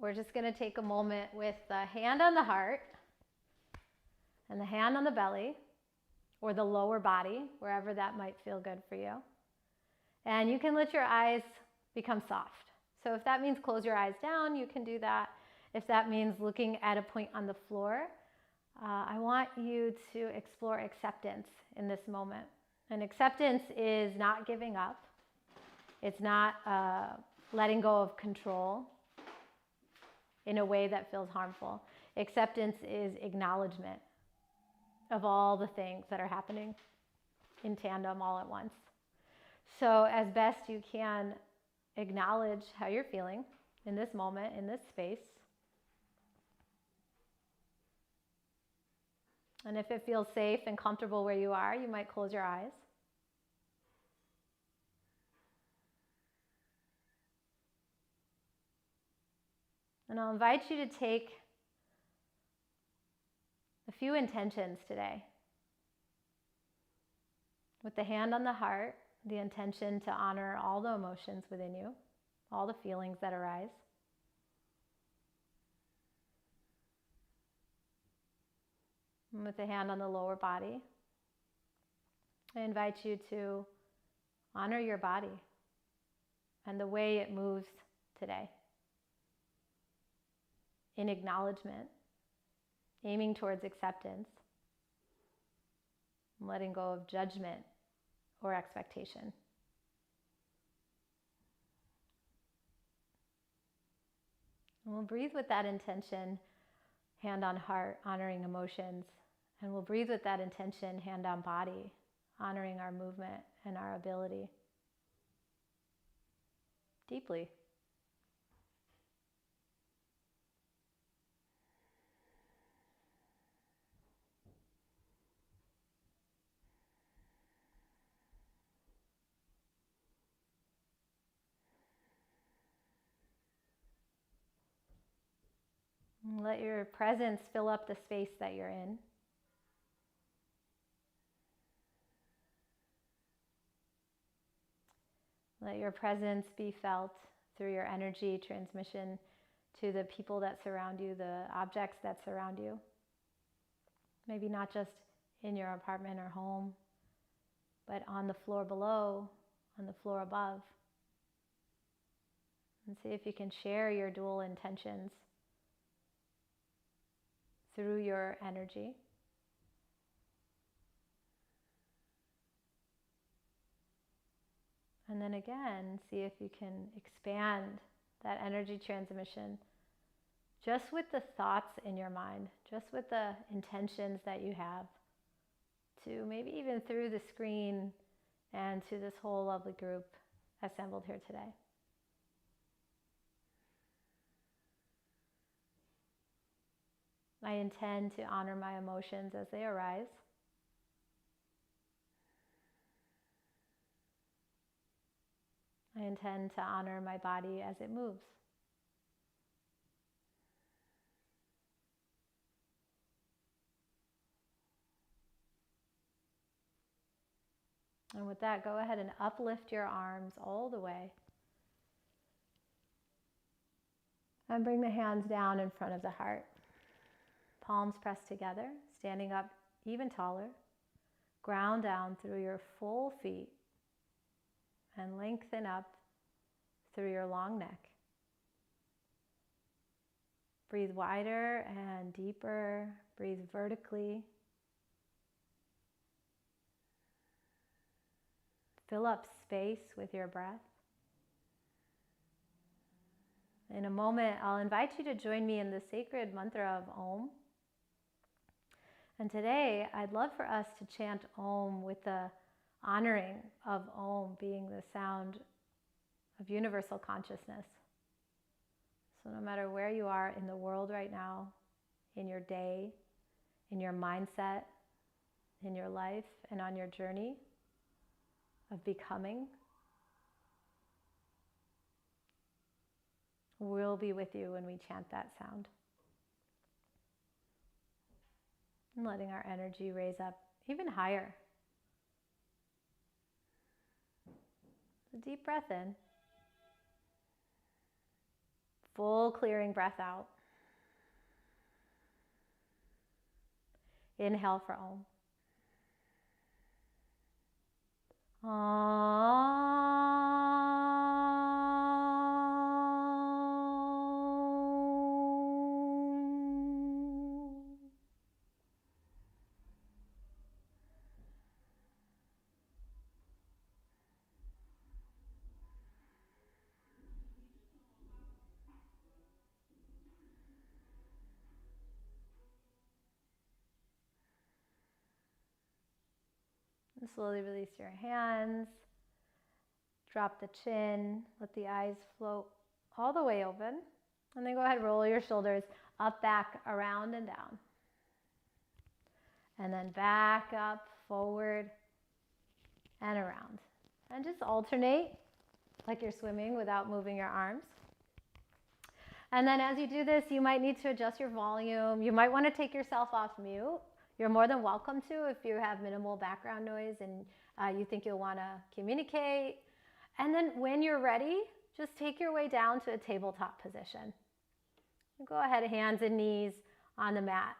we're just going to take a moment with the hand on the heart and the hand on the belly or the lower body, wherever that might feel good for you. And you can let your eyes become soft. So if that means close your eyes down, you can do that. If that means looking at a point on the floor, I want you to explore acceptance in this moment. And acceptance is not giving up. It's not letting go of control in a way that feels harmful. Acceptance is acknowledgement of all the things that are happening in tandem all at once. So as best you can, acknowledge how you're feeling in this moment, in this space. And if it feels safe and comfortable where you are, you might close your eyes. And I'll invite you to take a few intentions today. With the hand on the heart, the intention to honor all the emotions within you, all the feelings that arise. And with the hand on the lower body, I invite you to honor your body and the way it moves today. In acknowledgement, aiming towards acceptance, and letting go of judgment or expectation. And we'll breathe with that intention, hand on heart, honoring emotions. And we'll breathe with that intention, hand on body, honoring our movement and our ability. Deeply. And let your presence fill up the space that you're in. Let your presence be felt through your energy transmission to the people that surround you, the objects that surround you. Maybe not just in your apartment or home, but on the floor below, on the floor above. And see if you can share your dual intentions through your energy. And then again, see if you can expand that energy transmission just with the thoughts in your mind, just with the intentions that you have, to maybe even through the screen and to this whole lovely group assembled here today. I intend to honor my emotions as they arise. I intend to honor my body as it moves. And with that, go ahead and uplift your arms all the way. And bring the hands down in front of the heart. Palms pressed together, standing up even taller. Ground down through your full feet and lengthen up through your long neck. Breathe wider and deeper. Breathe vertically. Fill up space with your breath. In a moment, I'll invite you to join me in the sacred mantra of Om. And today, I'd love for us to chant Om with the honoring of Om being the sound of universal consciousness. So no matter where you are in the world right now, in your day, in your mindset, in your life, and on your journey of becoming, we'll be with you when we chant that sound. And letting our energy raise up even higher. A deep breath in. Full clearing breath out. Inhale for Om. And slowly release your hands. Drop the chin. Let the eyes float all the way open. And then go ahead, roll your shoulders up, back, around, and down. And then back up, forward, and around. And just alternate like you're swimming without moving your arms. And then as you do this, you might need to adjust your volume. You might want to take yourself off mute. You're more than welcome to if you have minimal background noise and you think you'll want to communicate. And then when you're ready, just take your way down to a tabletop position. Go ahead, hands and knees on the mat.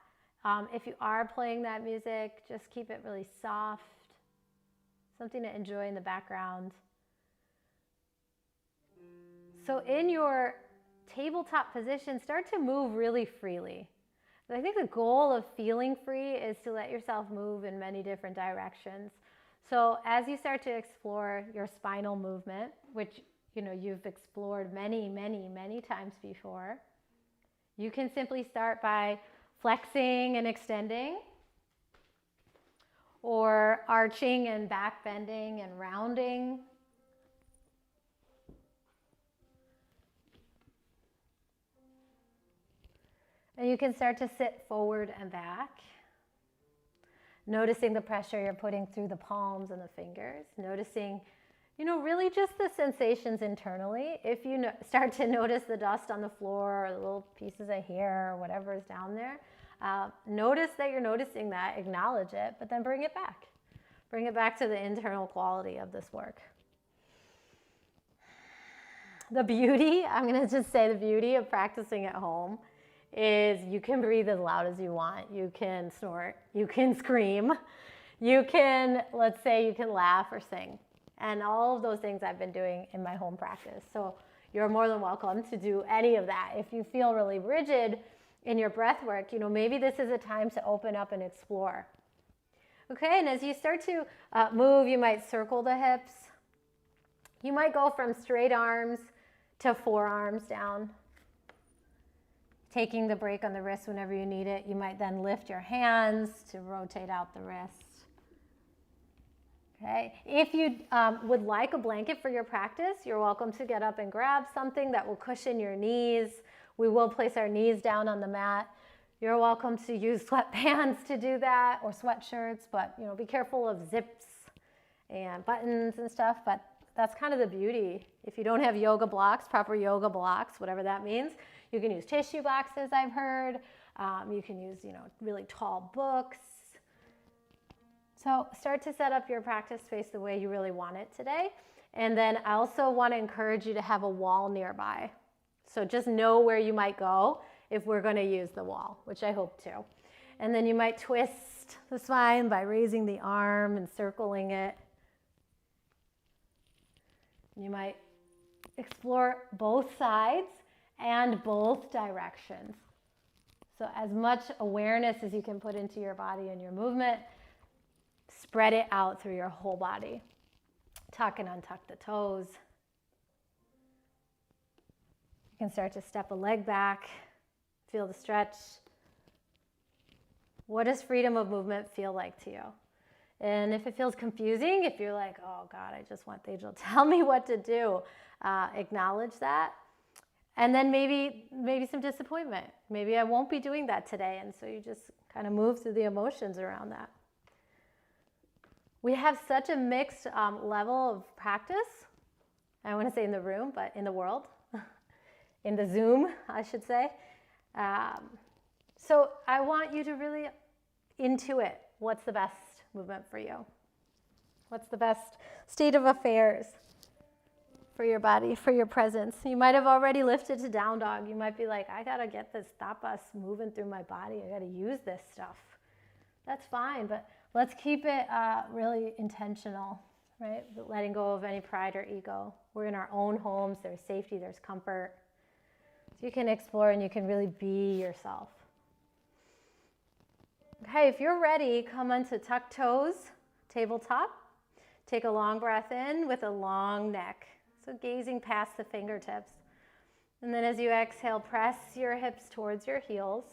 If you are playing that music, just keep it really soft, something to enjoy in the background. So in your tabletop position, start to move really freely. I think the goal of feeling free is to let yourself move in many different directions. So as you start to explore your spinal movement, which you've explored many, many, many times before, you can simply start by flexing and extending, or arching and back bending and rounding. And you can start to sit forward and back, noticing the pressure you're putting through the palms and the fingers, noticing, really just the sensations internally. If you start to notice the dust on the floor or the little pieces of hair or whatever is down there, notice that you're noticing that, acknowledge it, but then bring it back. Bring it back to the internal quality of this work. The beauty, I'm going to just say the beauty of practicing at home is you can breathe as loud as you want. You can snort, you can scream, you can, let's say you can laugh or sing. And all of those things I've been doing in my home practice. So you're more than welcome to do any of that. If you feel really rigid in your breath work, maybe this is a time to open up and explore. Okay, and as you start to move, you might circle the hips. You might go from straight arms to forearms down, taking the break on the wrist whenever you need it. You might then lift your hands to rotate out the wrist. Okay. If you would like a blanket for your practice, you're welcome to get up and grab something that will cushion your knees. We will place our knees down on the mat. You're welcome to use sweatpants to do that, or sweatshirts, but be careful of zips and buttons and stuff. But that's kind of the beauty. If you don't have yoga blocks, proper yoga blocks, whatever that means, you can use tissue boxes, I've heard. You can use, really tall books. So start to set up your practice space the way you really want it today. And then I also want to encourage you to have a wall nearby. So just know where you might go if we're going to use the wall, which I hope to. And then you might twist the spine by raising the arm and circling it. You might explore both sides and both directions. So as much awareness as you can put into your body and your movement, spread it out through your whole body. Tuck and untuck the toes. You can start to step a leg back, feel the stretch. What does freedom of movement feel like to you? And if it feels confusing, if you're like, oh God, I just want Tejal to tell me what to do, acknowledge that. And then maybe some disappointment. Maybe I won't be doing that today. And so you just kind of move through the emotions around that. We have such a mixed level of practice. I want to say in the room, but in the world. In the Zoom, I should say. So I want you to really intuit what's the best movement for you. What's the best state of affairs for your body, for your presence. You might have already lifted to down dog. You might be like, I gotta get this tapas moving through my body. I gotta use this stuff. That's fine, but let's keep it really intentional, right? Letting go of any pride or ego. We're in our own homes. There's safety, there's comfort. So you can explore and you can really be yourself. Okay, if you're ready, come onto tuck toes, tabletop. Take a long breath in with a long neck. So gazing past the fingertips. And then as you exhale, press your hips towards your heels.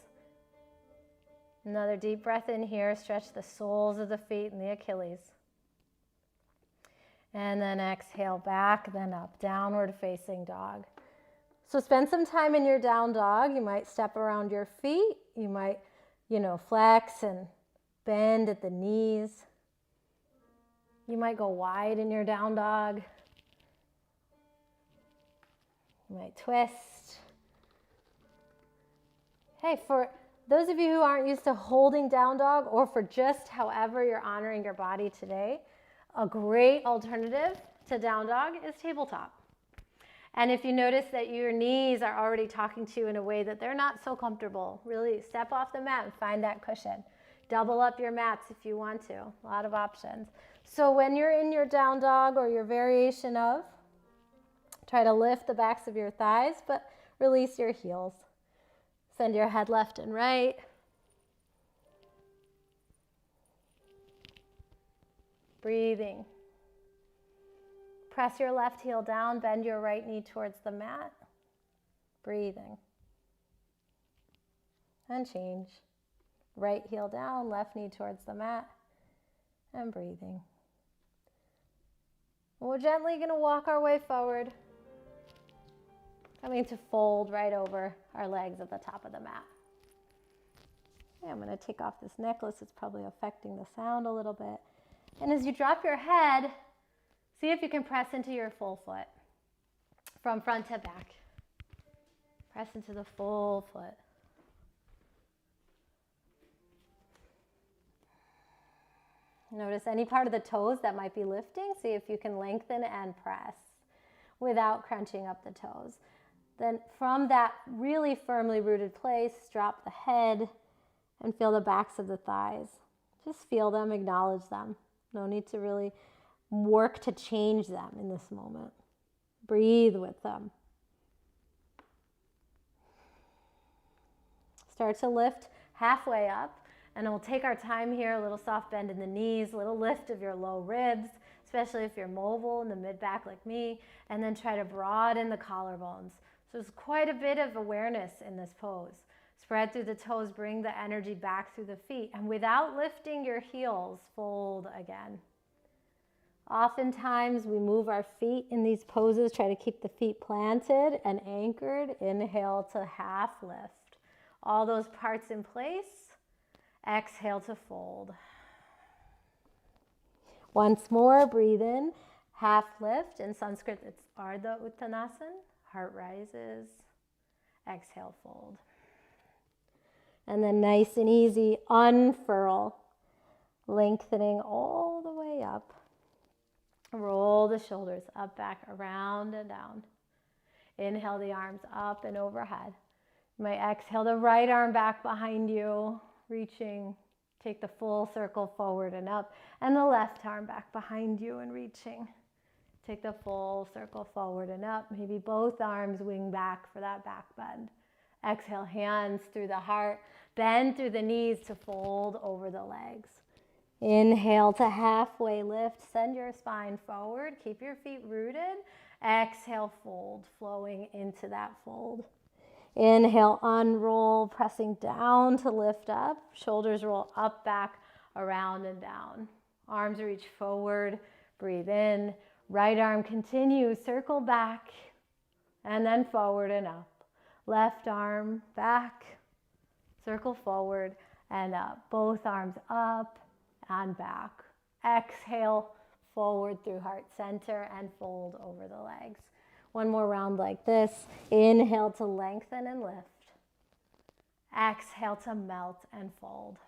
Another deep breath in here. Stretch the soles of the feet and the Achilles. And then exhale back, then up, downward facing dog. So spend some time in your down dog. You might step around your feet. You might, flex and bend at the knees. You might go wide in your down dog. You might twist. Hey, for those of you who aren't used to holding down dog, or for just however you're honoring your body today, a great alternative to down dog is tabletop. And if you notice that your knees are already talking to you in a way that they're not so comfortable, really step off the mat and find that cushion. Double up your mats if you want to. A lot of options. So when you're in your down dog or your variation of, try to lift the backs of your thighs, but release your heels. Send your head left and right. Breathing. Press your left heel down, bend your right knee towards the mat. Breathing. And change. Right heel down, left knee towards the mat. And breathing. We're gently going to walk our way forward. Coming to fold right over our legs at the top of the mat. Okay, I'm going to take off this necklace. It's probably affecting the sound a little bit. And as you drop your head, see if you can press into your full foot from front to back. Press into the full foot. Notice any part of the toes that might be lifting. See if you can lengthen and press without crunching up the toes. Then from that really firmly rooted place, drop the head and feel the backs of the thighs. Just feel them, acknowledge them. No need to really work to change them in this moment. Breathe with them. Start to lift halfway up. And we'll take our time here, a little soft bend in the knees, a little lift of your low ribs, especially if you're mobile in the mid-back like me, and then try to broaden the collarbones. So there's quite a bit of awareness in this pose. Spread through the toes, bring the energy back through the feet, and without lifting your heels, fold again. Oftentimes we move our feet in these poses, try to keep the feet planted and anchored. Inhale to half lift. All those parts in place. Exhale to fold. Once more, breathe in, half lift. In Sanskrit, it's Ardha Uttanasana. Heart rises. Exhale, fold. And then nice and easy, unfurl, lengthening all the way up. Roll the shoulders up, back, around and down. Inhale the arms up and overhead. You might exhale the right arm back behind you. Reaching, take the full circle forward and up, and the left arm back behind you and reaching. Take the full circle forward and up, maybe both arms wing back for that back bend. Exhale, hands through the heart, bend through the knees to fold over the legs. Inhale to halfway lift, send your spine forward, keep your feet rooted. Exhale, fold, flowing into that fold. Inhale, unroll, pressing down to lift up. Shoulders roll up, back, around and down. Arms reach forward, breathe in. Right arm continues, circle back, and then forward and up. Left arm back, circle forward and up. Both arms up and back. Exhale, forward through heart center and fold over the legs. One more round like this. Inhale to lengthen and lift. Exhale to melt and fold.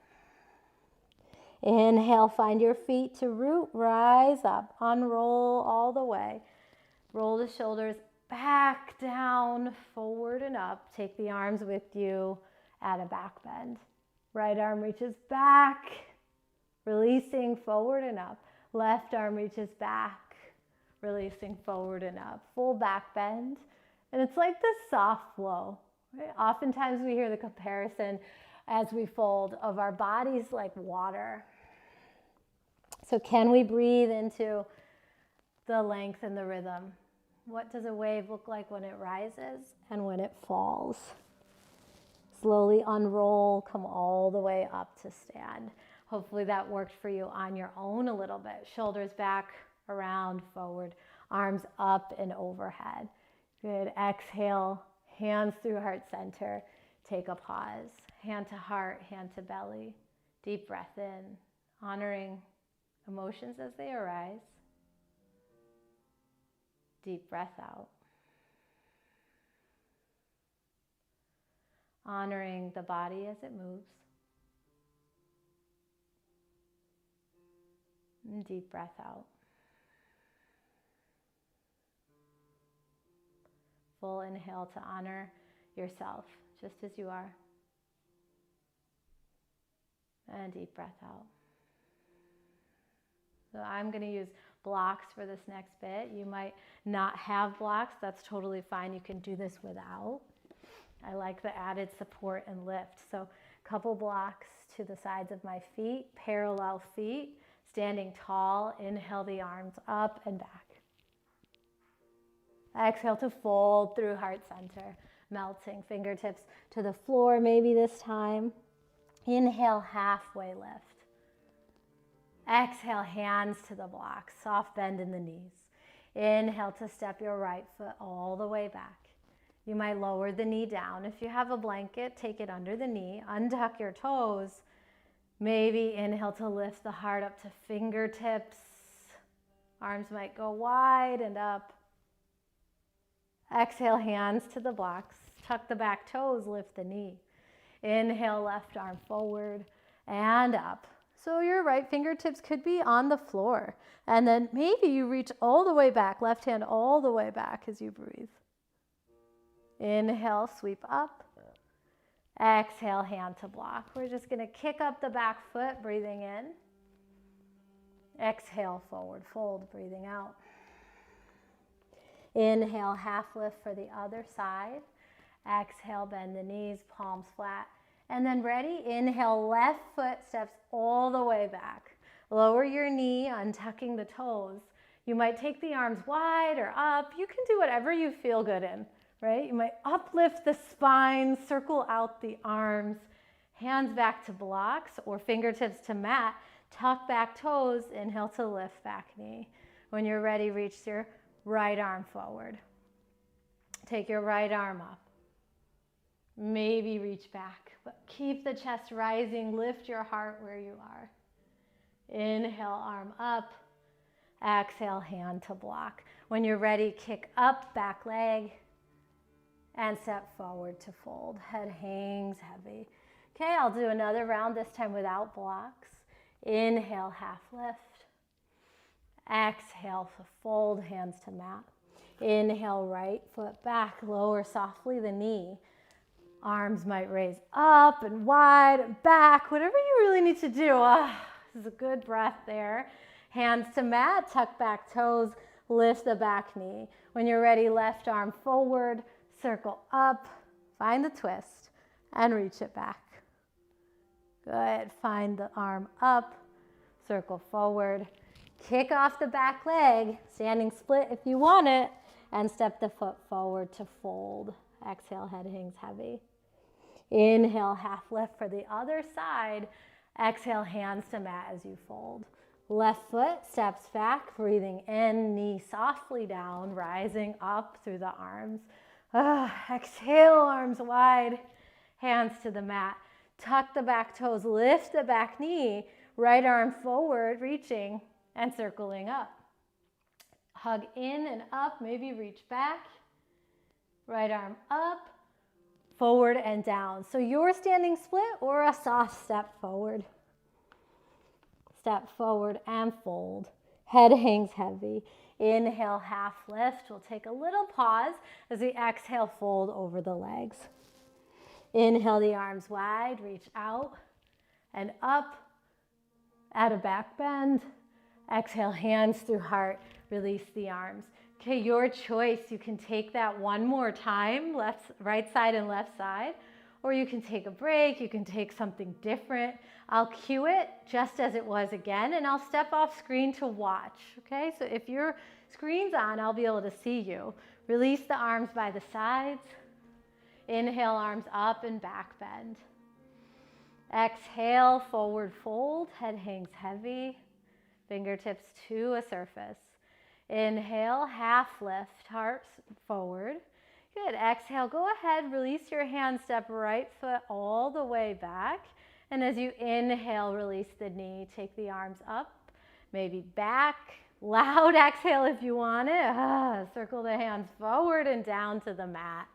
Inhale, find your feet to root, rise up, unroll all the way. Roll the shoulders back, down, forward and up. Take the arms with you at a back bend. Right arm reaches back, releasing forward and up. Left arm reaches back, releasing forward and up. Full back bend. And it's like this soft flow. Right? Oftentimes we hear the comparison as we fold of our bodies like water. So can we breathe into the length and the rhythm? What does a wave look like when it rises and when it falls? Slowly unroll, come all the way up to stand. Hopefully that worked for you on your own a little bit. Shoulders back, around, forward, arms up and overhead. Good. Exhale, hands through heart center. Take a pause. Hand to heart, hand to belly. Deep breath in, honoring emotions as they arise. Deep breath out. Honoring the body as it moves. And deep breath out. Full inhale to honor yourself just as you are. And deep breath out. So I'm going to use blocks for this next bit. You might not have blocks. That's totally fine. You can do this without. I like the added support and lift. So a couple blocks to the sides of my feet, parallel feet, standing tall. Inhale the arms up and back. Exhale to fold through heart center, melting fingertips to the floor maybe this time. Inhale, halfway lift. Exhale, hands to the blocks, soft bend in the knees. Inhale to step your right foot all the way back. You might lower the knee down. If you have a blanket, take it under the knee, untuck your toes. Maybe inhale to lift the heart up to fingertips. Arms might go wide and up. Exhale, hands to the blocks. Tuck the back toes, lift the knee. Inhale, left arm forward and up. So your right fingertips could be on the floor. And then maybe you reach all the way back, left hand all the way back as you breathe. Inhale, sweep up. Exhale, hand to block. We're just going to kick up the back foot, breathing in. Exhale, forward fold, breathing out. Inhale, half lift for the other side. Exhale, bend the knees, palms flat. And then ready, inhale, left foot steps all the way back. Lower your knee, untucking the toes. You might take the arms wide or up. You can do whatever you feel good in, right? You might uplift the spine, circle out the arms, hands back to blocks or fingertips to mat. Tuck back toes, inhale to lift back knee. When you're ready, reach your right arm forward. Take your right arm up. Maybe reach back, but keep the chest rising. Lift your heart where you are. Inhale, arm up. Exhale, hand to block. When you're ready, kick up, back leg, and step forward to fold. Head hangs heavy. Okay, I'll do another round, this time without blocks. Inhale, half lift. Exhale, fold, hands to mat. Inhale, right foot back, lower softly the knee. Arms might raise up and wide and back, whatever you really need to do. This is a good breath there. Hands to mat, tuck back toes, lift the back knee. When you're ready, left arm forward, circle up, find the twist, and reach it back. Good. Find the arm up, circle forward, kick off the back leg, standing split if you want it, and step the foot forward to fold. Exhale, head hangs heavy. Inhale, half lift for the other side. Exhale, hands to mat as you fold. Left foot steps back, breathing in, knee softly down, rising up through the arms. Exhale, arms wide, hands to the mat. Tuck the back toes, lift the back knee, right arm forward, reaching and circling up. Hug in and up, maybe reach back. Right arm up, forward and down. So your standing split or a soft step forward. Step forward and fold. Head hangs heavy. Inhale, half lift. We'll take a little pause as we exhale, fold over the legs. Inhale the arms wide, reach out and up at a back bend. Exhale, hands through heart, release the arms. Okay, your choice. You can take that one more time, right side and left side, or you can take a break, you can take something different. I'll cue it just as it was again, and I'll step off screen to watch, okay? So if your screen's on, I'll be able to see you. Release the arms by the sides. Inhale, arms up and back bend. Exhale, forward fold, head hangs heavy, fingertips to a surface. Inhale, half lift, heart forward. Good, exhale, go ahead, release your hand, step right foot all the way back. And as you inhale, release the knee, take the arms up, maybe back. Loud exhale if you want it. Circle the hands forward and down to the mat.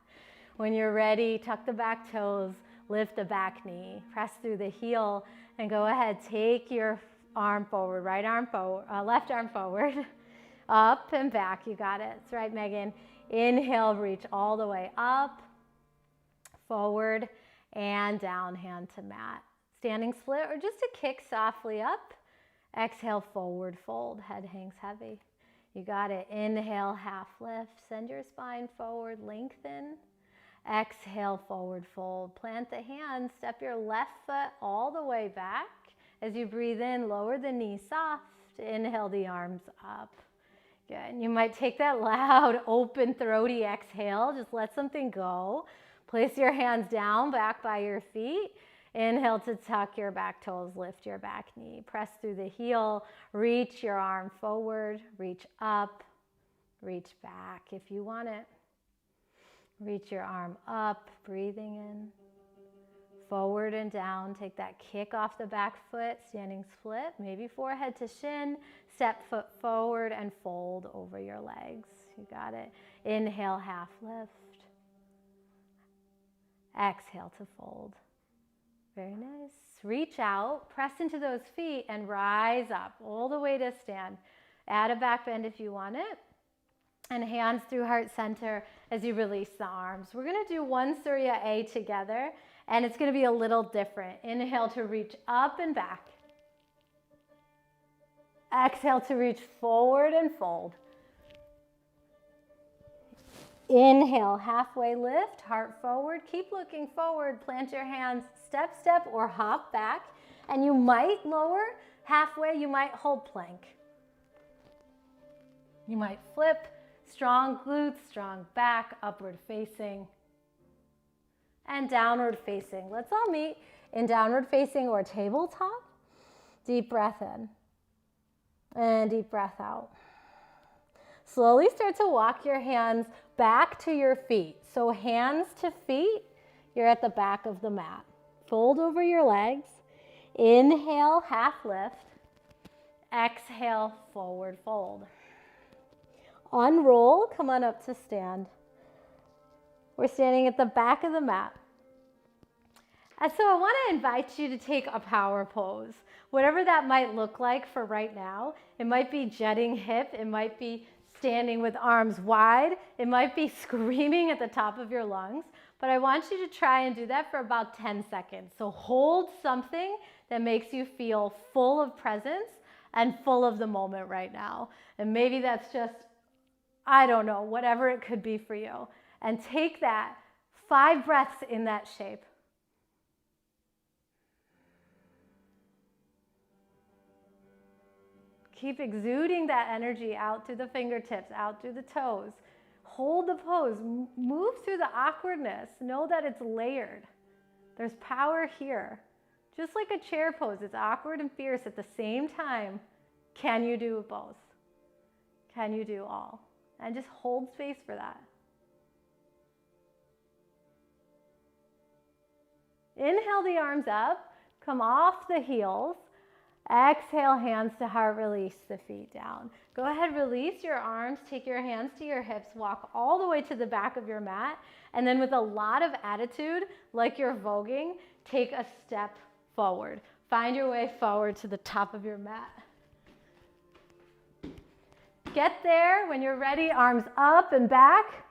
When you're ready, tuck the back toes, lift the back knee, press through the heel, and go ahead, take your arm forward, right arm forward, left arm forward, up and back. You got it. That's right, Megan. Inhale, reach all the way up, forward, and down, hand to mat. Standing split or just a kick softly up. Exhale, forward fold, head hangs heavy. You got it. Inhale, half lift, send your spine forward, lengthen. Exhale, forward fold. Plant the hands, step your left foot all the way back. As you breathe in, lower the knee soft. Inhale the arms up. Good. You might take that loud, open, throaty exhale. Just let something go. Place your hands down, back by your feet. Inhale to tuck your back toes, lift your back knee. Press through the heel, reach your arm forward, reach up, reach back if you want it. Reach your arm up, breathing in. Forward and down, take that kick off the back foot, standing split, maybe forehead to shin. Step foot forward and fold over your legs. You got it. Inhale, half lift. Exhale to fold. Very nice. Reach out, press into those feet and rise up all the way to stand. Add a back bend if you want it. And hands through heart center as you release the arms. We're going to do one Surya A together, and it's going to be a little different. Inhale to reach up and back. Exhale to reach forward and fold. Inhale, halfway lift, heart forward. Keep looking forward. Plant your hands, step, step, or hop back. And you might lower halfway. You might hold plank. You might flip. Strong glutes, strong back, upward facing, and downward facing. Let's all meet in downward facing or tabletop. Deep breath in and deep breath out. Slowly start to walk your hands back to your feet. So hands to feet, you're at the back of the mat. Fold over your legs. Inhale, half lift. Exhale, forward fold. Unroll, come on up to stand. We're standing at the back of the mat. And so I want to invite you to take a power pose. Whatever that might look like for right now. It might be jutting hip. It might be standing with arms wide. It might be screaming at the top of your lungs. But I want you to try and do that for about 10 seconds. So hold something that makes you feel full of presence and full of the moment right now. And maybe that's just, I don't know, whatever it could be for you. And take that 5 breaths in that shape. Keep exuding that energy out through the fingertips, out through the toes. Hold the pose. Move through the awkwardness. Know that it's layered. There's power here. Just like a chair pose, it's awkward and fierce at the same time. Can you do both? Can you do all? And just hold space for that. Inhale the arms up, come off the heels. Exhale, hands to heart, release the feet down. Go ahead, release your arms, take your hands to your hips, walk all the way to the back of your mat, and then with a lot of attitude, like you're voguing, take a step forward. Find your way forward to the top of your mat. Get there. When you're ready, arms up and back.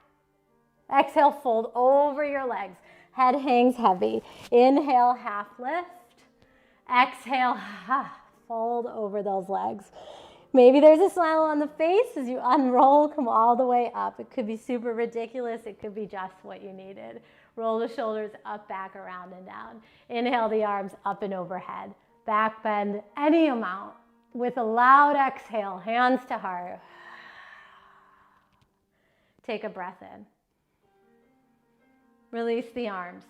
Exhale, fold over your legs. Head hangs heavy. Inhale, half lift. Exhale, fold over those legs. Maybe there's a smile on the face as you unroll, come all the way up. It could be super ridiculous. It could be just what you needed. Roll the shoulders up, back, around, and down. Inhale the arms up and overhead. Back bend any amount. With a loud exhale, hands to heart. Take a breath in. Release the arms.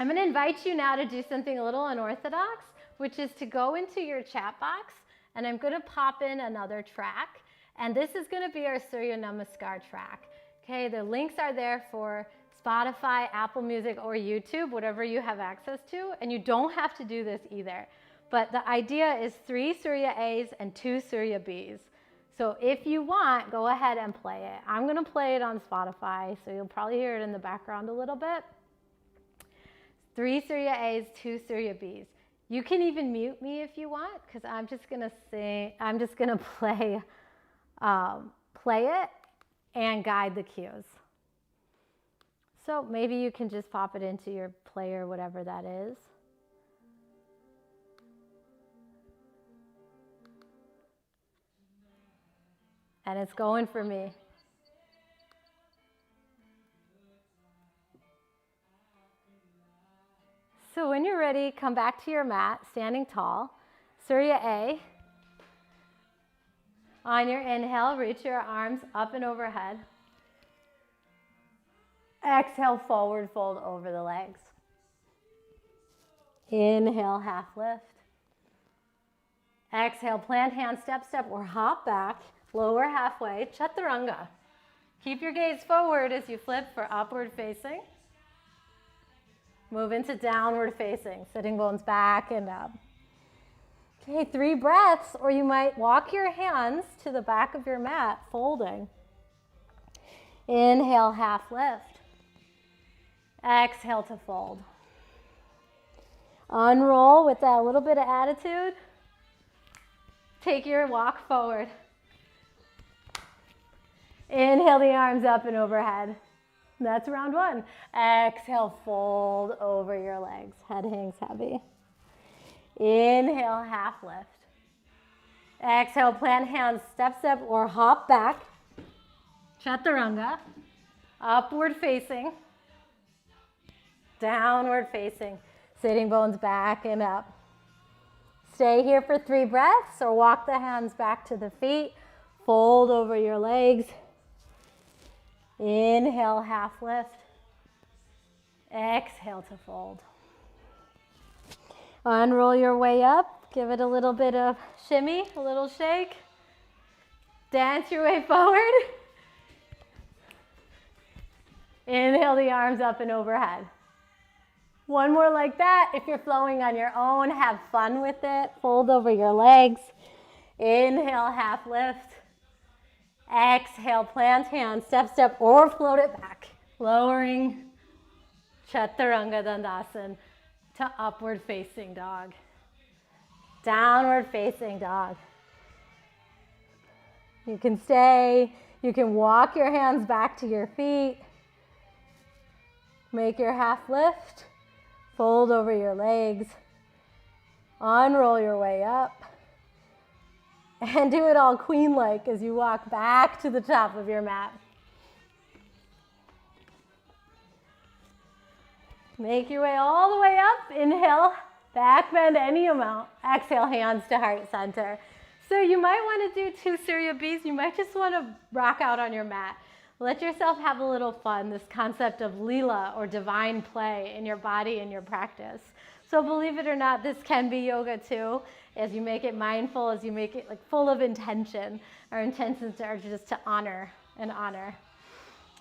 I'm going to invite you now to do something a little unorthodox, which is to go into your chat box, and I'm going to pop in another track. And this is going to be our Surya Namaskar track. Okay, the links are there for Spotify, Apple Music, or YouTube, whatever you have access to. And you don't have to do this either. But the idea is 3 Surya A's and 2 Surya B's. So if you want, go ahead and play it. I'm going to play it on Spotify, so you'll probably hear it in the background a little bit. 3 Surya A's, 2 Surya B's. You can even mute me if you want, because I'm just going to sing. I'm just going to play it and guide the cues. So maybe you can just pop it into your player, whatever that is. And it's going for me. So when you're ready, come back to your mat, standing tall. Surya A. On your inhale, reach your arms up and overhead. Exhale, forward fold over the legs. Inhale, half lift. Exhale, plant hand, step, step, or hop back. Lower halfway, chaturanga. Keep your gaze forward as you flip for upward facing. Move into downward facing, sitting bones back and up. Okay, 3 breaths, or you might walk your hands to the back of your mat, folding. Inhale, half lift. Exhale to fold. Unroll with that little bit of attitude. Take your walk forward. Inhale the arms up and overhead. That's round 1. Exhale, fold over your legs. Head hangs heavy. Inhale, half lift. Exhale, plant hands, step, step, or hop back. Chaturanga. Upward facing. Downward facing. Sitting bones back and up. Stay here for 3 breaths, or walk the hands back to the feet. Fold over your legs. Inhale, half lift. Exhale to fold. Unroll your way up. Give it a little bit of shimmy, a little shake. Dance your way forward. Inhale the arms up and overhead. One more like that. If you're flowing on your own, have fun with it. Fold over your legs. Inhale, half lift. Exhale, plant hands, step, step, or float it back. Lowering Chaturanga Dandasana to upward facing dog. Downward facing dog. You can stay. You can walk your hands back to your feet. Make your half lift. Fold over your legs. Unroll your way up. And do it all queen-like as you walk back to the top of your mat. Make your way all the way up. Inhale, back bend any amount. Exhale, hands to heart center. So you might want to do 2 Surya B's. You might just want to rock out on your mat. Let yourself have a little fun, this concept of lila or divine play in your body and your practice. So believe it or not, this can be yoga too, as you make it mindful, as you make it like full of intention. Our intentions are just to honor and honor.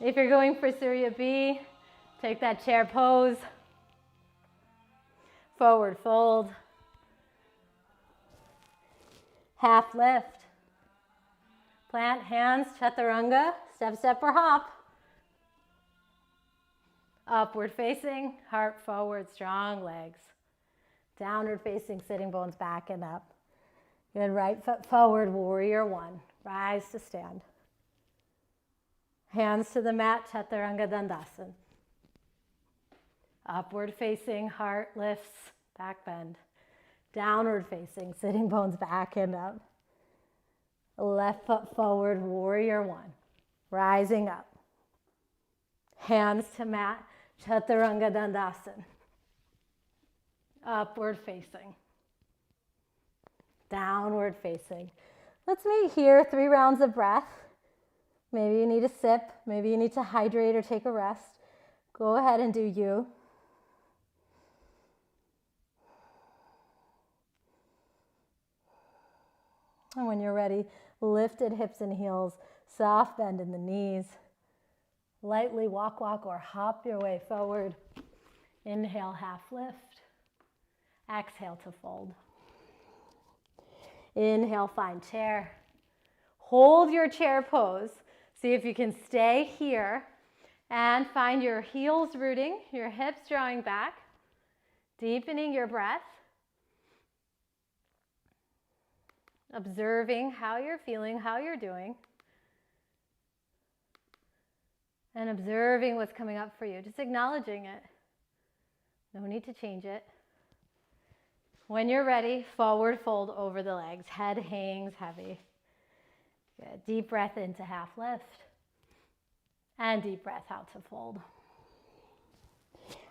If you're going for Surya B, take that chair pose. Forward fold. Half lift. Plant hands, chaturanga, step, step, or hop. Upward facing, heart forward, strong legs. Downward facing, sitting bones back and up. Good, right foot forward, warrior 1. Rise to stand. Hands to the mat, Chaturanga Dandasana. Upward facing, heart lifts, back bend. Downward facing, sitting bones back and up. Left foot forward, warrior one. Rising up. Hands to mat, Chaturanga Dandasana. Upward facing. Downward facing. Let's meet here, 3 rounds of breath. Maybe you need a sip. Maybe you need to hydrate or take a rest. Go ahead and do you. And when you're ready, lifted hips and heels, soft bend in the knees. Lightly walk, or hop your way forward. Inhale, half lift. Exhale to fold. Inhale, find chair. Hold your chair pose. See if you can stay here and find your heels rooting, your hips drawing back, deepening your breath. Observing how you're feeling, how you're doing. And observing what's coming up for you. Just acknowledging it. No need to change it. When you're ready, forward fold over the legs. Head hangs heavy. Good. Deep breath into half lift. And deep breath out to fold.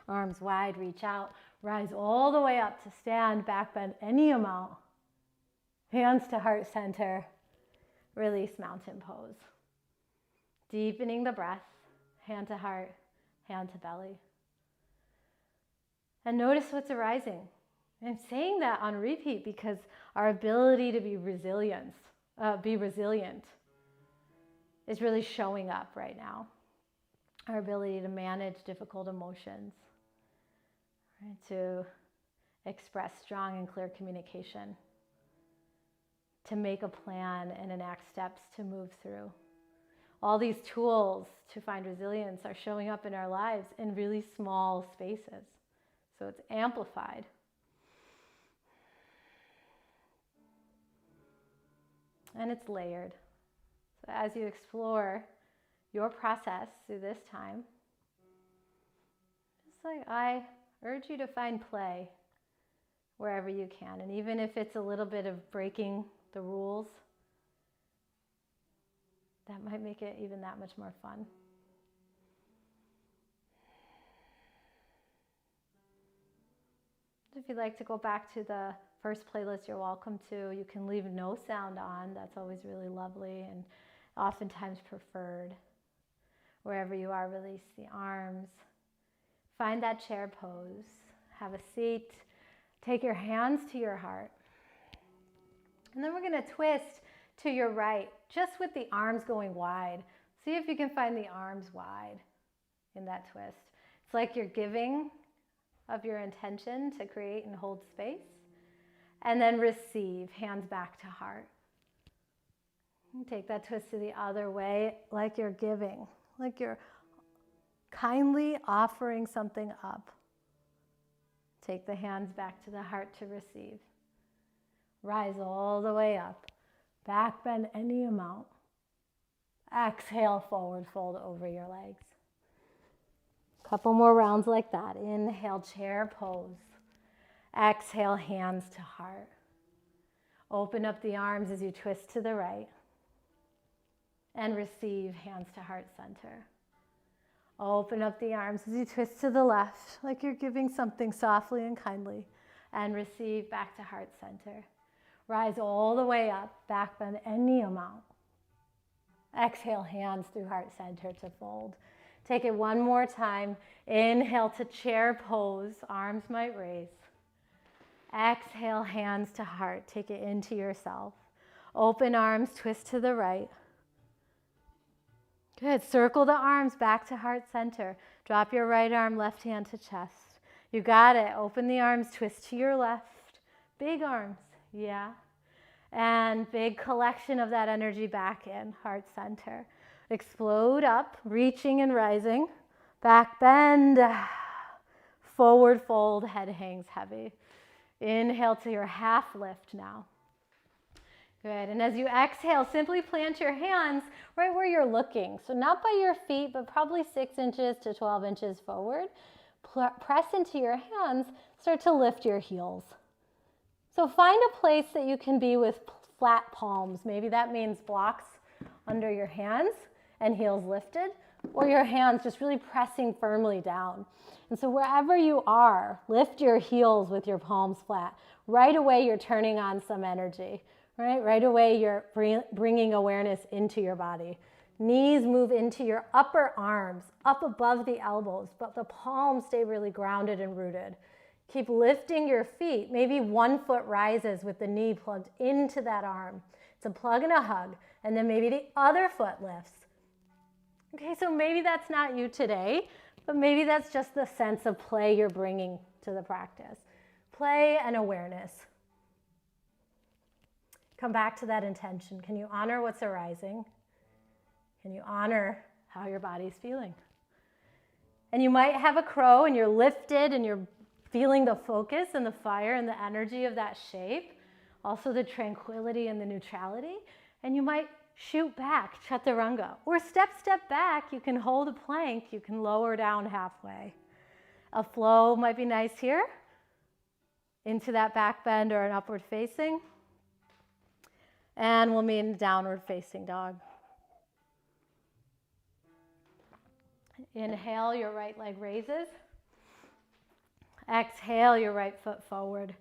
Arms wide, reach out. Rise all the way up to stand, back bend any amount. Hands to heart center. Release mountain pose. Deepening the breath. Hand to heart, hand to belly. And notice what's arising. I'm saying that on repeat because our ability to be resilient is really showing up right now. Our ability to manage difficult emotions, right? To express strong and clear communication, to make a plan and enact steps to move through. All these tools to find resilience are showing up in our lives in really small spaces. So it's amplified. And it's layered. So as you explore your process through this time, just like I urge you to find play wherever you can. And even if it's a little bit of breaking the rules, that might make it even that much more fun. If you'd like to go back to the first playlist, you're welcome to. You can leave no sound on. That's always really lovely and oftentimes preferred. Wherever you are, release the arms. Find that chair pose. Have a seat. Take your hands to your heart. And then we're going to twist to your right, just with the arms going wide. See if you can find the arms wide in that twist. It's like you're giving of your intention to create and hold space. And then receive, hands back to heart. And take that twist to the other way, like you're giving, like you're kindly offering something up. Take the hands back to the heart to receive. Rise all the way up. Back bend any amount. Exhale, forward fold over your legs. Couple more rounds like that. Inhale, chair pose. Exhale, hands to heart. Open up the arms as you twist to the right. And receive, hands to heart center. Open up the arms as you twist to the left, like you're giving something softly and kindly. And receive, back to heart center. Rise all the way up, back bend any amount. Exhale, hands through heart center to fold. Take it one more time. Inhale to chair pose, arms might raise. Exhale, hands to heart. Take it into yourself. Open arms, twist to the right. Good. Circle the arms back to heart center. Drop your right arm, left hand to chest. You got it. Open the arms, twist to your left. Big arms. Yeah. And big collection of that energy back in, heart center. Explode up, reaching and rising. Back bend. Forward fold, head hangs heavy. Inhale to your half lift now. Good. And as you exhale, simply plant your hands right where you're looking. So not by your feet, but probably 6 inches to 12 inches forward. Press into your hands, start to lift your heels. So find a place that you can be with flat palms. Maybe that means blocks under your hands and heels lifted, or your hands just really pressing firmly down. And so wherever you are, lift your heels with your palms flat. Right away, you're turning on some energy, right? Right away, you're bringing awareness into your body. Knees move into your upper arms, up above the elbows, but the palms stay really grounded and rooted. Keep lifting your feet. Maybe one foot rises with the knee plugged into that arm. It's a plug and a hug. And then maybe the other foot lifts. Okay, so maybe that's not you today, but maybe that's just the sense of play you're bringing to the practice. Play and awareness. Come back to that intention. Can you honor what's arising? Can you honor how your body's feeling? And you might have a crow and you're lifted and you're feeling the focus and the fire and the energy of that shape. Also the tranquility and the neutrality. And you might shoot back, chaturanga. Or step back. You can hold a plank. You can lower down halfway. A flow might be nice here. Into that back bend or an upward facing. And we'll meet in downward facing dog. Inhale, your right leg raises. Exhale, your right foot forward.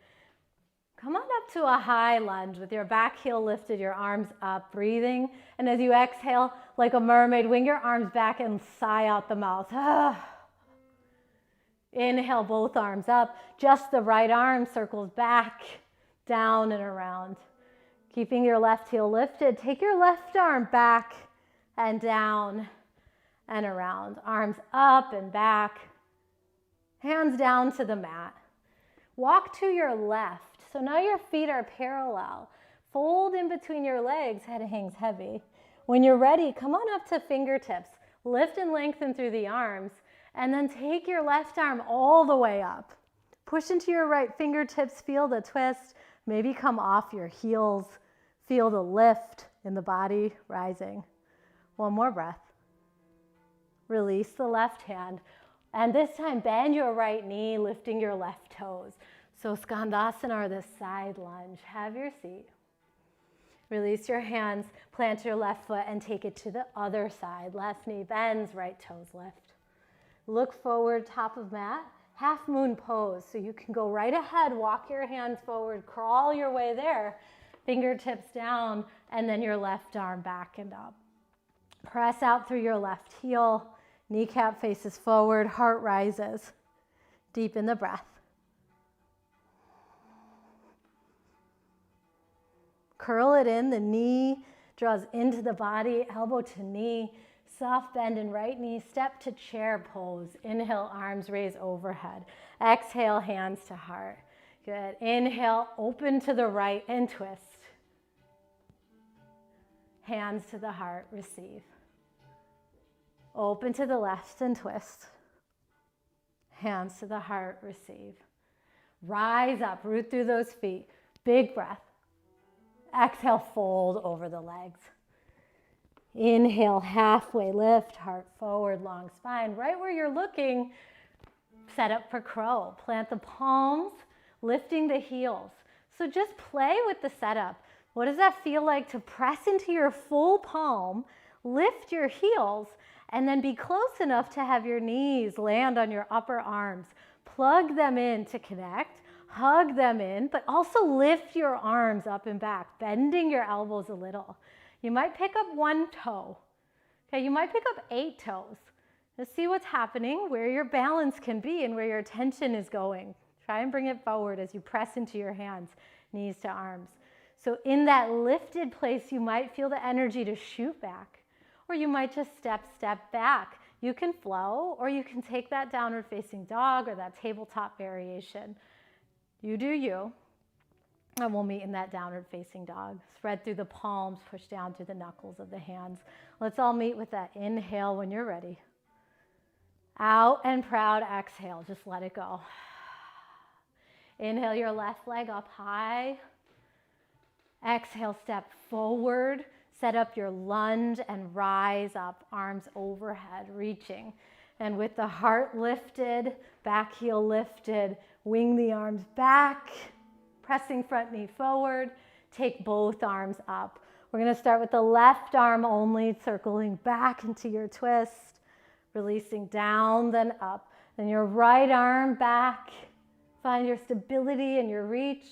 Come on up to a high lunge with your back heel lifted, your arms up, breathing. And as you exhale, like a mermaid, wing your arms back and sigh out the mouth. Inhale, both arms up. Just the right arm circles back, down and around. Keeping your left heel lifted, take your left arm back and down and around. Arms up and back. Hands down to the mat. Walk to your left. So now your feet are parallel. Fold in between your legs, head hangs heavy. When you're ready, come on up to fingertips. Lift and lengthen through the arms. And then take your left arm all the way up. Push into your right fingertips, feel the twist. Maybe come off your heels. Feel the lift in the body rising. One more breath. Release the left hand. And this time, bend your right knee, lifting your left toes. So Skandasana or the side lunge. Have your seat. Release your hands, plant your left foot, and take it to the other side. Left knee bends, right toes lift. Look forward, top of mat. Half moon pose. So you can go right ahead, walk your hands forward, crawl your way there. Fingertips down, and then your left arm back and up. Press out through your left heel. Kneecap faces forward, heart rises. Deepen the breath. Curl it in, the knee draws into the body, elbow to knee, soft bend in right knee, step to chair pose. Inhale, arms raise overhead. Exhale, hands to heart. Good. Inhale, open to the right and twist. Hands to the heart, receive. Open to the left and twist. Hands to the heart, receive. Rise up, root through those feet. Big breath. Exhale, fold over the legs. Inhale, halfway lift, heart forward, long spine. Right where you're looking, set up for crow. Plant the palms, lifting the heels. So just play with the setup. What does that feel like to press into your full palm, lift your heels, and then be close enough to have your knees land on your upper arms. Plug them in to connect, hug them in, but also lift your arms up and back, bending your elbows a little. You might pick up one toe. Okay, you might pick up 8 toes. Let's see what's happening, where your balance can be and where your attention is going. Try and bring it forward as you press into your hands, knees to arms. So in that lifted place, you might feel the energy to shoot back, or you might just step back. You can flow, or you can take that downward facing dog or that tabletop variation. You do you, and we'll meet in that downward facing dog. Spread through the palms, push down through the knuckles of the hands. Let's all meet with that inhale when you're ready. Out and proud exhale, just let it go. Inhale your left leg up high. Exhale, step forward, set up your lunge and rise up, arms overhead, reaching. And with the heart lifted, back heel lifted, wing the arms back, pressing front knee forward, take both arms up. We're gonna start with the left arm only, circling back into your twist, releasing down, then up. Then your right arm back, find your stability and your reach,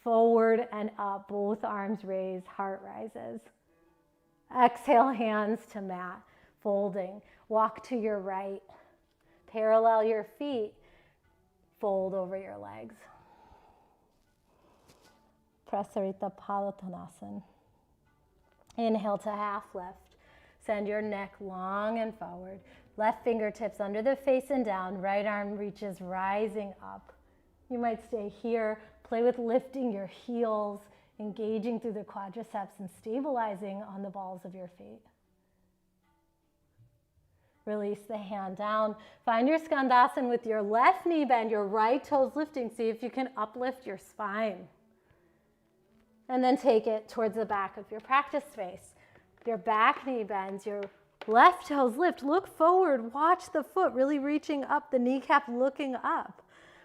forward and up, both arms raised, heart rises. Exhale, hands to mat, folding. Walk to your right, parallel your feet, fold over your legs. Prasarita Palattanasana. Inhale to half lift. Send your neck long and forward. Left fingertips under the face and down. Right arm reaches rising up. You might stay here. Play with lifting your heels, engaging through the quadriceps and stabilizing on the balls of your feet. Release the hand down. Find your Skandasana with your left knee bend, your right toes lifting. See if you can uplift your spine. And then take it towards the back of your practice space. Your back knee bends, your left toes lift. Look forward, watch the foot really reaching up, the kneecap looking up.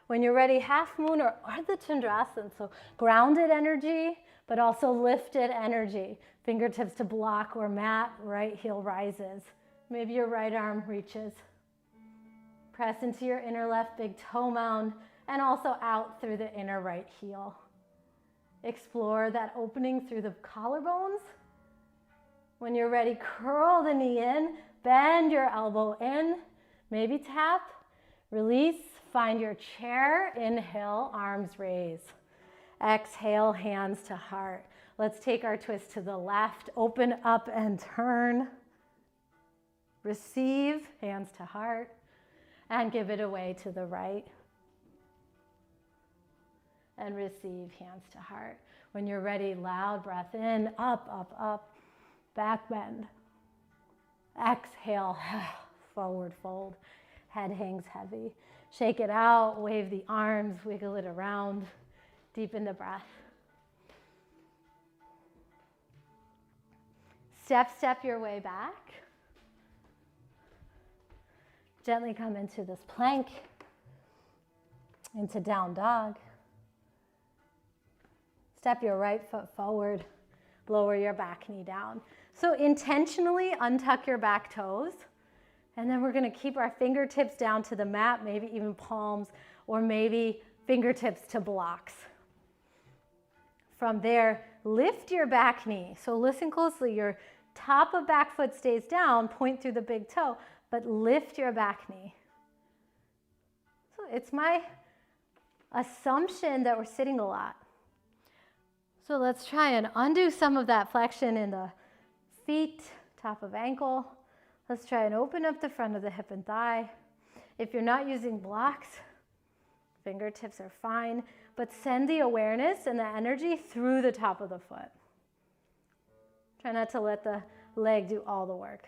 When you're ready, half moon or Ardha Chandrasana. So grounded energy, but also lifted energy. Fingertips to block or mat, right heel rises. Maybe your right arm reaches. Press into your inner left big toe mound and also out through the inner right heel. Explore that opening through the collarbones. When you're ready, curl the knee in, bend your elbow in, maybe tap, release, find your chair, inhale, arms raise. Exhale, hands to heart. Let's take our twist to the left, open up and turn. Receive, hands to heart, and give it away to the right. And receive, hands to heart. When you're ready, loud breath in, up, up, up, back bend. Exhale, forward fold. Head hangs heavy. Shake it out, wave the arms, wiggle it around. Deepen the breath. Step your way back. Gently come into this plank, into down dog. Step your right foot forward, lower your back knee down. So intentionally untuck your back toes, and then we're gonna keep our fingertips down to the mat, maybe even palms, or maybe fingertips to blocks. From there, lift your back knee. So listen closely, your top of back foot stays down, point through the big toe, but lift your back knee. So it's my assumption that we're sitting a lot. So let's try and undo some of that flexion in the feet, top of ankle. Let's try and open up the front of the hip and thigh. If you're not using blocks, fingertips are fine, but send the awareness and the energy through the top of the foot. Try not to let the leg do all the work.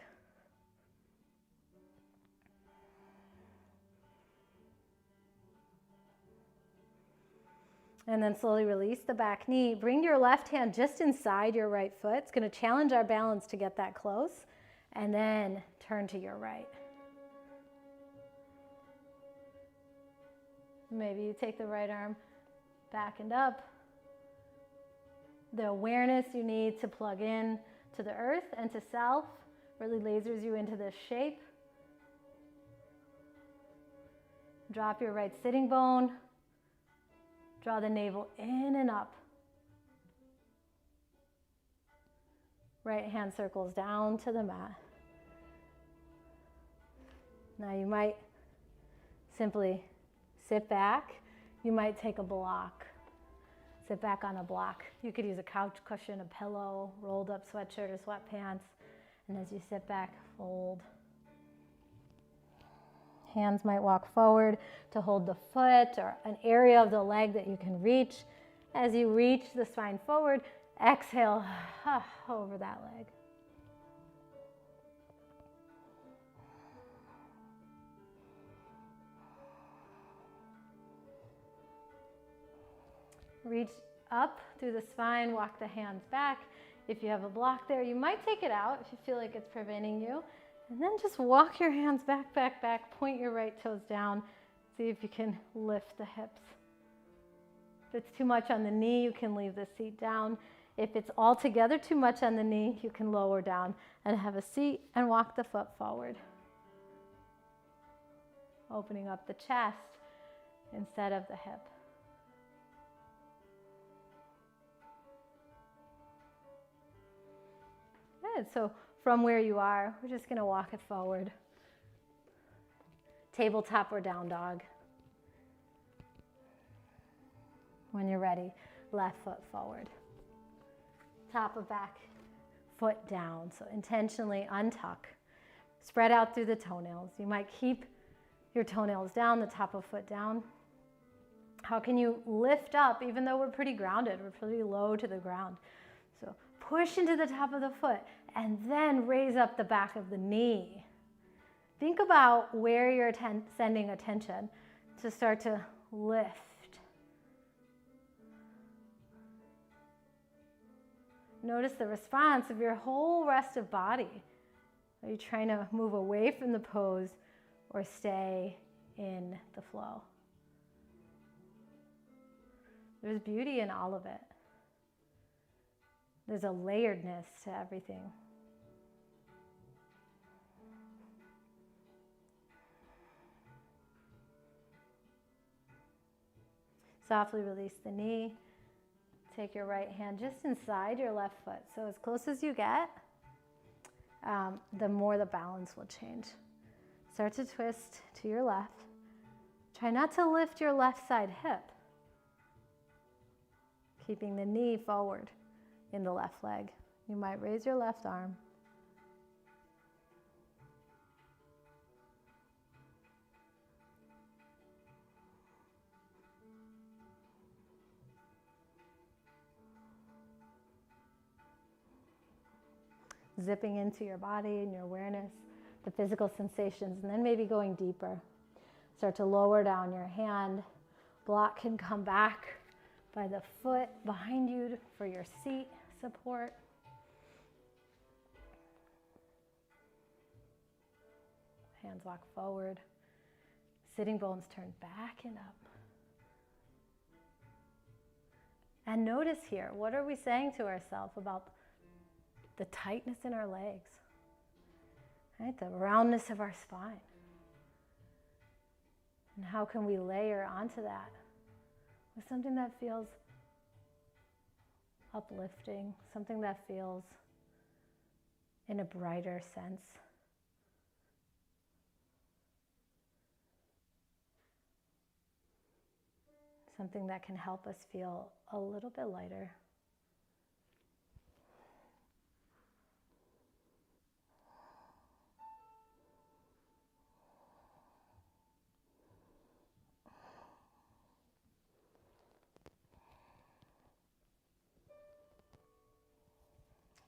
And then slowly release the back knee. Bring your left hand just inside your right foot. It's going to challenge our balance to get that close. And then turn to your right. Maybe you take the right arm back and up. The awareness you need to plug in to the earth and to self really lasers you into this shape. Drop your right sitting bone. Draw the navel in and up. Right hand circles down to the mat. Now you might simply sit back. You might take a block. Sit back on a block. You could use a couch cushion, a pillow, rolled up sweatshirt or sweatpants. And as you sit back, fold. Hands might walk forward to hold the foot or an area of the leg that you can reach. As you reach the spine forward, exhale over that leg. Reach up through the spine, walk the hands back. If you have a block there, you might take it out if you feel like it's preventing you. And then just walk your hands back, back, back. Point your right toes down. See if you can lift the hips. If it's too much on the knee, you can leave the seat down. If it's altogether too much on the knee, you can lower down and have a seat and walk the foot forward. Opening up the chest instead of the hip. Good. So from where you are, we're just going to walk it forward. Tabletop or down dog. When you're ready, left foot forward. Top of back foot down. So intentionally untuck. Spread out through the toenails. You might keep your toenails down, the top of foot down. How can you lift up even though we're pretty grounded? We're pretty low to the ground. So push into the top of the foot and then raise up the back of the knee. Think about where you're sending attention to start to lift. Notice the response of your whole rest of body. Are you trying to move away from the pose or stay in the flow? There's beauty in all of it. There's a layeredness to everything. Softly release the knee. Take your right hand just inside your left foot. So as close as you get, the more the balance will change. Start to twist to your left. Try not to lift your left side hip. Keeping the knee forward in the left leg. You might raise your left arm. Zipping into your body and your awareness, the physical sensations, and then maybe going deeper. Start to lower down your hand. Block can come back by the foot behind you for your seat support. Hands walk forward. Sitting bones turn back and up. And notice here, what are we saying to ourselves about the tightness in our legs, right? The roundness of our spine. And how can we layer onto that with something that feels uplifting, something that feels in a brighter sense. Something that can help us feel a little bit lighter.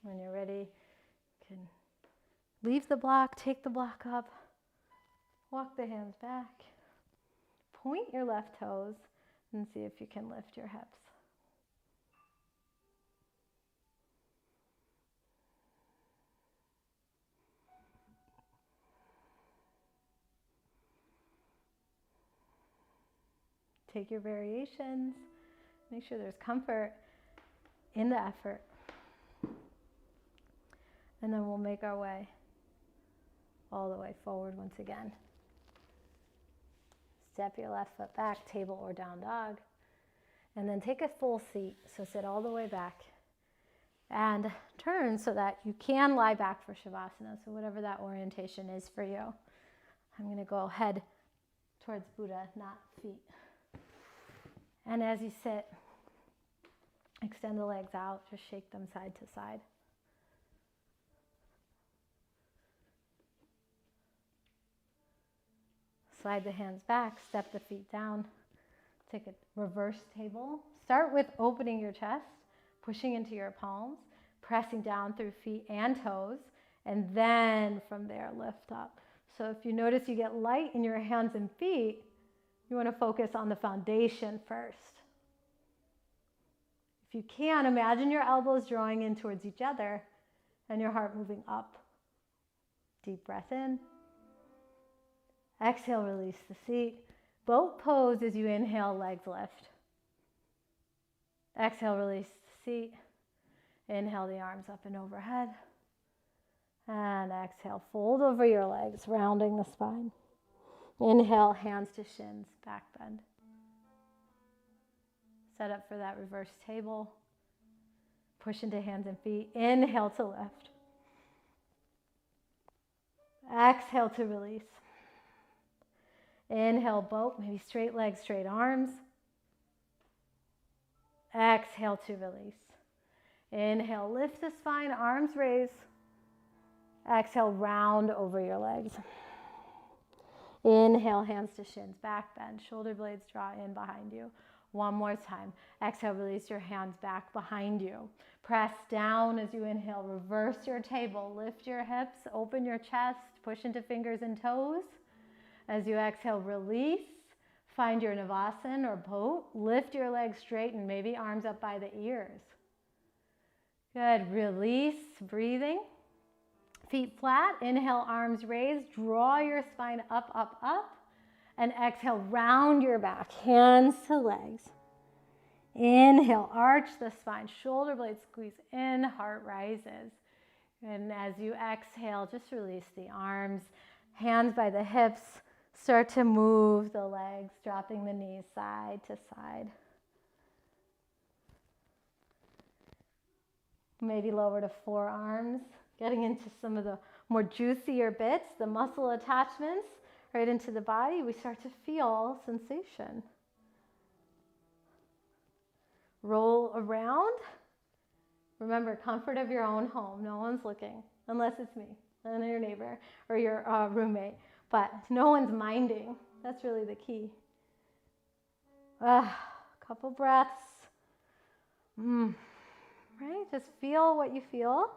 When you're ready, you can leave the block, take the block up, walk the hands back, point your left toes, and see if you can lift your hips. Take your variations, make sure there's comfort in the effort. And then we'll make our way all the way forward once again. Step your left foot back, table or down dog. And then take a full seat. So sit all the way back. And turn so that you can lie back for Shavasana. So whatever that orientation is for you. I'm going to go head towards Buddha, not feet. And as you sit, extend the legs out. Just shake them side to side. Slide the hands back, step the feet down, take a reverse table. Start with opening your chest, pushing into your palms, pressing down through feet and toes, and then from there lift up. So if you notice you get light in your hands and feet, you want to focus on the foundation first. If you can, imagine your elbows drawing in towards each other and your heart moving up. Deep breath in. Exhale, release the seat. Boat pose as you inhale, legs lift. Exhale, release the seat. Inhale the arms up and overhead. And exhale, fold over your legs, rounding the spine. Inhale, hands to shins, back bend. Set up for that reverse table. Push into hands and feet. Inhale to lift. Exhale to release. Inhale, boat, maybe straight legs, straight arms. Exhale to release. Inhale, lift the spine, arms raise. Exhale, round over your legs. Inhale, hands to shins, back bend, shoulder blades draw in behind you. One more time. Exhale, release your hands back behind you. Press down as you inhale, reverse your table, lift your hips, open your chest, push into fingers and toes. As you exhale, release. Find your Navasana or boat. Lift your legs straight and maybe arms up by the ears. Good. Release, breathing. Feet flat. Inhale, arms raised. Draw your spine up, up, up. And exhale, round your back. Hands to legs. Inhale, arch the spine. Shoulder blades squeeze in. Heart rises. And as you exhale, just release the arms. Hands by the hips. Start to move the legs, dropping the knees side to side. Maybe lower to forearms, getting into some of the more juicier bits, the muscle attachments, right into the body. We start to feel sensation. Roll around. Remember, comfort of your own home. No one's looking, unless it's me and your neighbor or your roommate. But no one's minding. That's really the key. Couple breaths. Right? Just feel what you feel.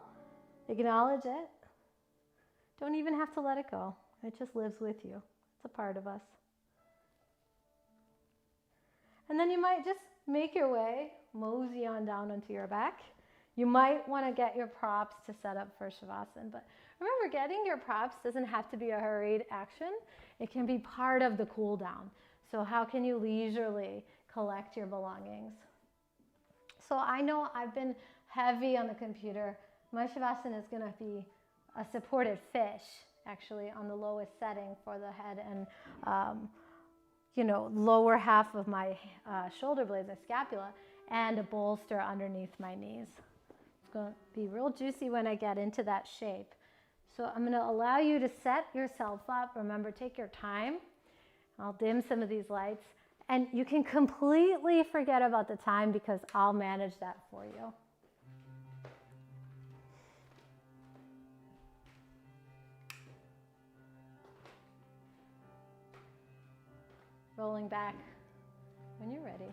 Acknowledge it. Don't even have to let it go. It just lives with you. It's a part of us. And then you might just make your way, mosey on down onto your back. You might want to get your props to set up for Shavasana, but remember, getting your props doesn't have to be a hurried action. It can be part of the cool down. So how can you leisurely collect your belongings? So I know I've been heavy on the computer. My Shavasana is going to be a supported fish, actually, on the lowest setting for the head and lower half of my shoulder blades, the scapula, and a bolster underneath my knees. It's going to be real juicy when I get into that shape. So I'm going to allow you to set yourself up. Remember, take your time. I'll dim some of these lights. And you can completely forget about the time because I'll manage that for you. Rolling back when you're ready.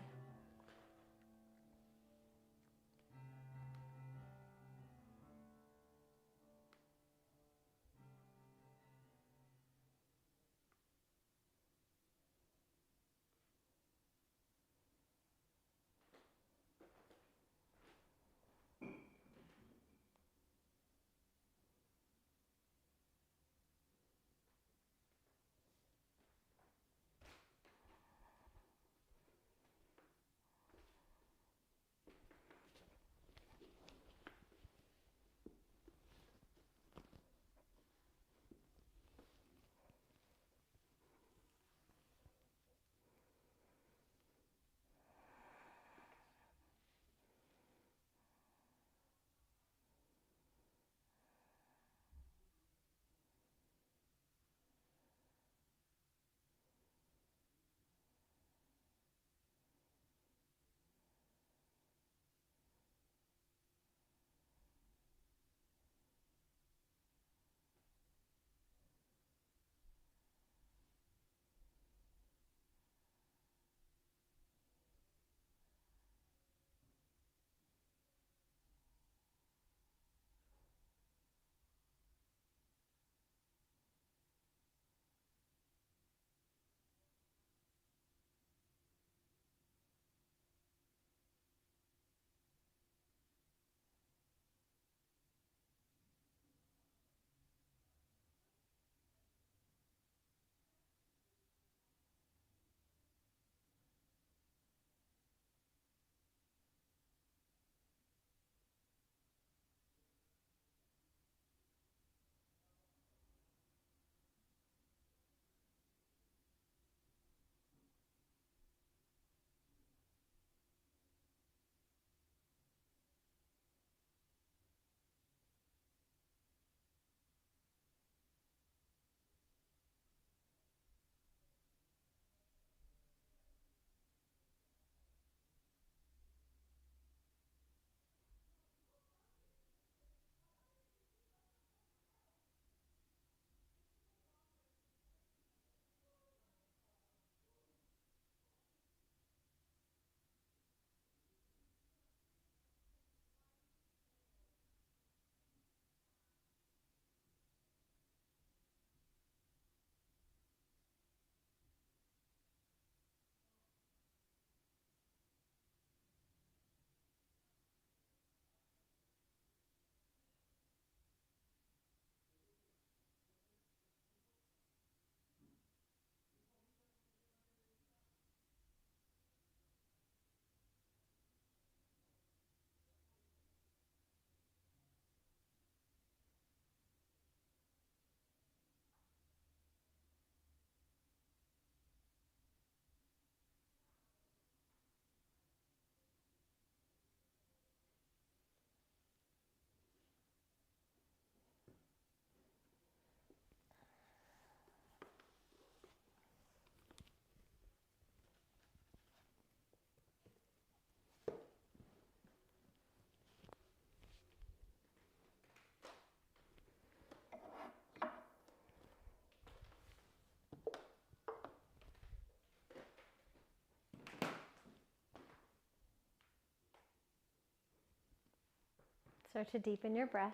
Start to deepen your breath.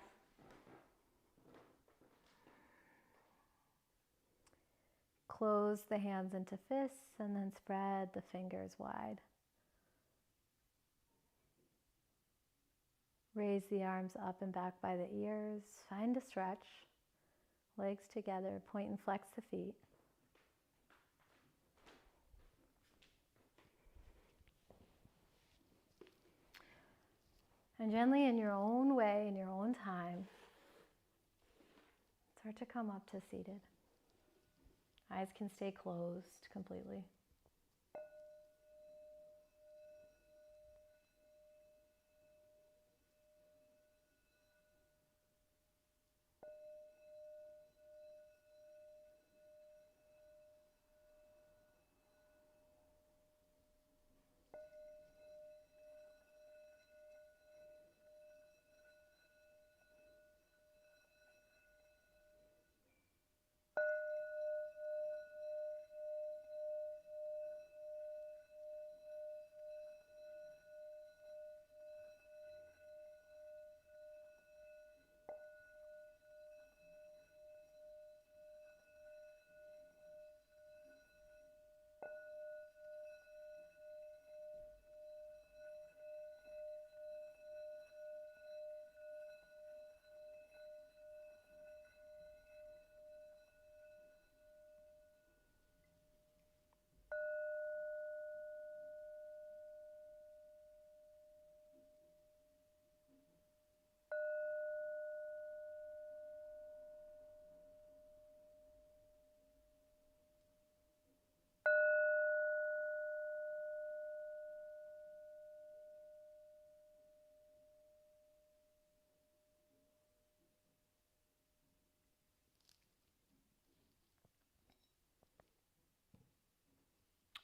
Close the hands into fists and then spread the fingers wide. Raise the arms up and back by the ears. Find a stretch. Legs together. Point and flex the feet. And gently, in your own way, in your own time, start to come up to seated. Eyes can stay closed completely.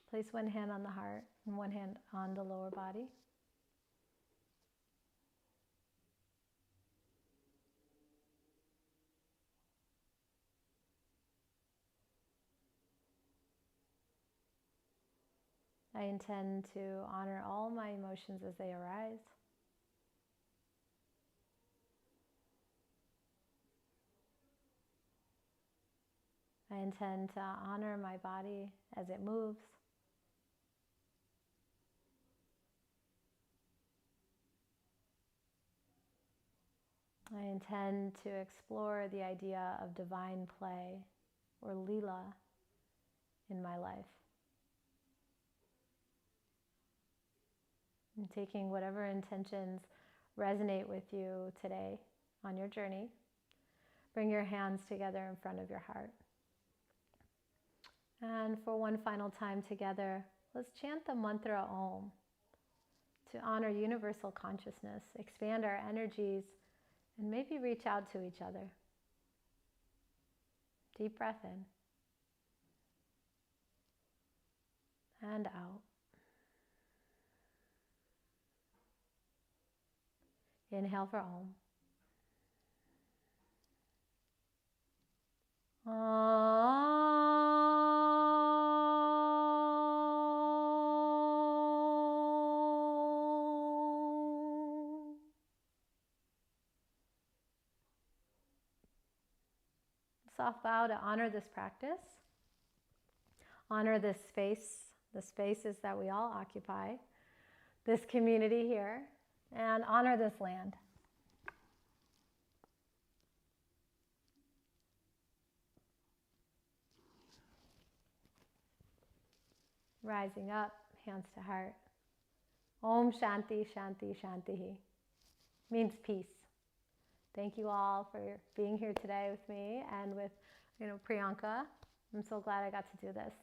Place one hand on the heart and one hand on the lower body. I intend to honor all my emotions as they arise. I intend to honor my body as it moves. I intend to explore the idea of divine play or lila in my life. And taking whatever intentions resonate with you today on your journey, bring your hands together in front of your heart. And for one final time together, let's chant the mantra Om to honor universal consciousness, expand our energies, and maybe reach out to each other. Deep breath in and out. Inhale for Om. Soft bow to honor this practice, honor this space, the spaces that we all occupy, this community here, and honor this land. Rising up, hands to heart. Om Shanti Shanti Shantihi means peace. Thank you all for being here today with me and with Priyanka. I'm so glad I got to do this.